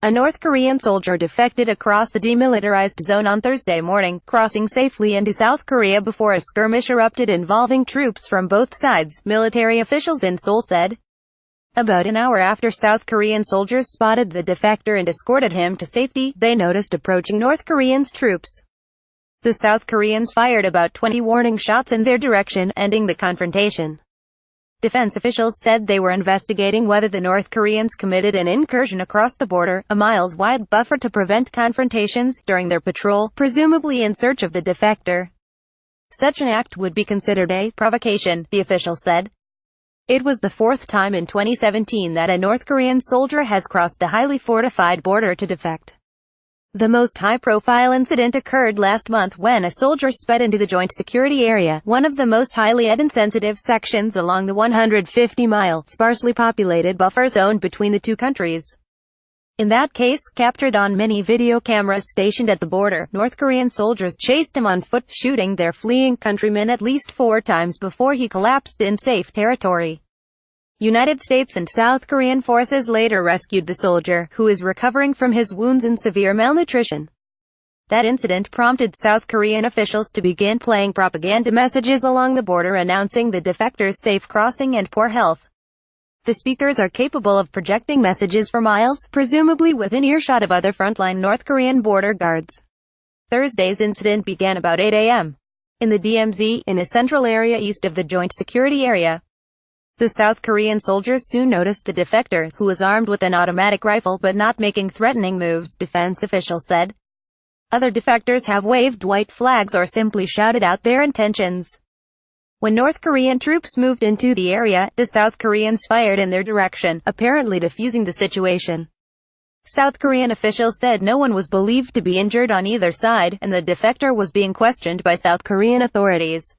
A North Korean soldier defected across the demilitarized zone on Thursday morning, crossing safely into South Korea before a skirmish erupted involving troops from both sides, military officials in Seoul said. About an hour after South Korean soldiers spotted the defector and escorted him to safety, they noticed approaching North Koreans' troops. The South Koreans fired about 20 warning shots in their direction, ending the confrontation. Defense officials said they were investigating whether the North Koreans committed an incursion across the border, a miles-wide buffer to prevent confrontations, during their patrol, presumably in search of the defector. Such an act would be considered a provocation, the official said. It was the fourth time in 2017 that a North Korean soldier has crossed the highly fortified border to defect. The most high-profile incident occurred last month when a soldier sped into the Joint Security Area, one of the most highly sensitive sections along the 150-mile, sparsely populated buffer zone between the two countries. In that case, captured on many video cameras stationed at the border, North Korean soldiers chased him on foot, shooting their fleeing countrymen at least 4 times before he collapsed in safe territory. United States and South Korean forces later rescued the soldier, who is recovering from his wounds and severe malnutrition. That incident prompted South Korean officials to begin playing propaganda messages along the border announcing the defector's safe crossing and poor health. The speakers are capable of projecting messages for miles, presumably within earshot of other frontline North Korean border guards. Thursday's incident began about 8 a.m. in the DMZ, in a central area east of the Joint Security Area. The South Korean soldiers soon noticed the defector, who was armed with an automatic rifle but not making threatening moves, defense officials said. Other defectors have waved white flags or simply shouted out their intentions. When North Korean troops moved into the area, the South Koreans fired in their direction, apparently defusing the situation. South Korean officials said no one was believed to be injured on either side, and the defector was being questioned by South Korean authorities.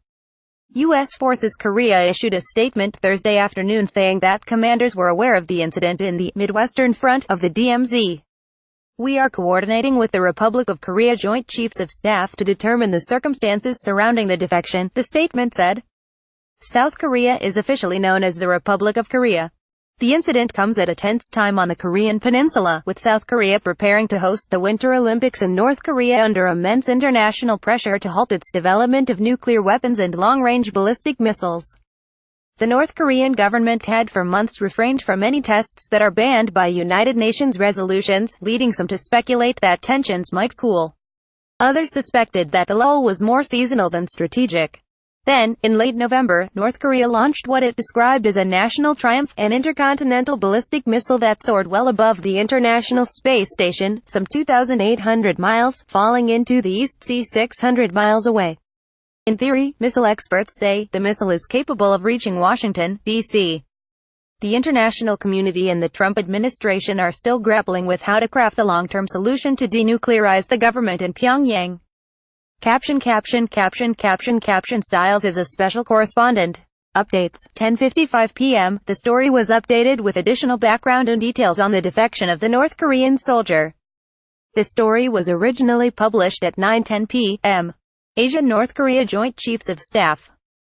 U.S. Forces Korea issued a statement Thursday afternoon saying that commanders were aware of the incident in the Midwestern front of the DMZ. We are coordinating with the Republic of Korea Joint Chiefs of Staff to determine the circumstances surrounding the defection, the statement said. South Korea is officially known as the Republic of Korea. The incident comes at a tense time on the Korean peninsula, with South Korea preparing to host the Winter Olympics and North Korea under immense international pressure to halt its development of nuclear weapons and long-range ballistic missiles. The North Korean government had for months refrained from any tests that are banned by United Nations resolutions, leading some to speculate that tensions might cool. Others suspected that the lull was more seasonal than strategic. Then, in late November, North Korea launched what it described as a national triumph, an intercontinental ballistic missile that soared well above the International Space Station, some 2,800 miles, falling into the East Sea 600 miles away. In theory, missile experts say, the missile is capable of reaching Washington, D.C. The international community and the Trump administration are still grappling with how to craft a long-term solution to denuclearize the government in Pyongyang. Caption Styles is a special correspondent. Updates, 10:55 p.m. The story was updated with additional background and details on the defection of the North Korean soldier. The story was originally published at 9:10 p.m. Asia. North Korea Joint Chiefs of Staff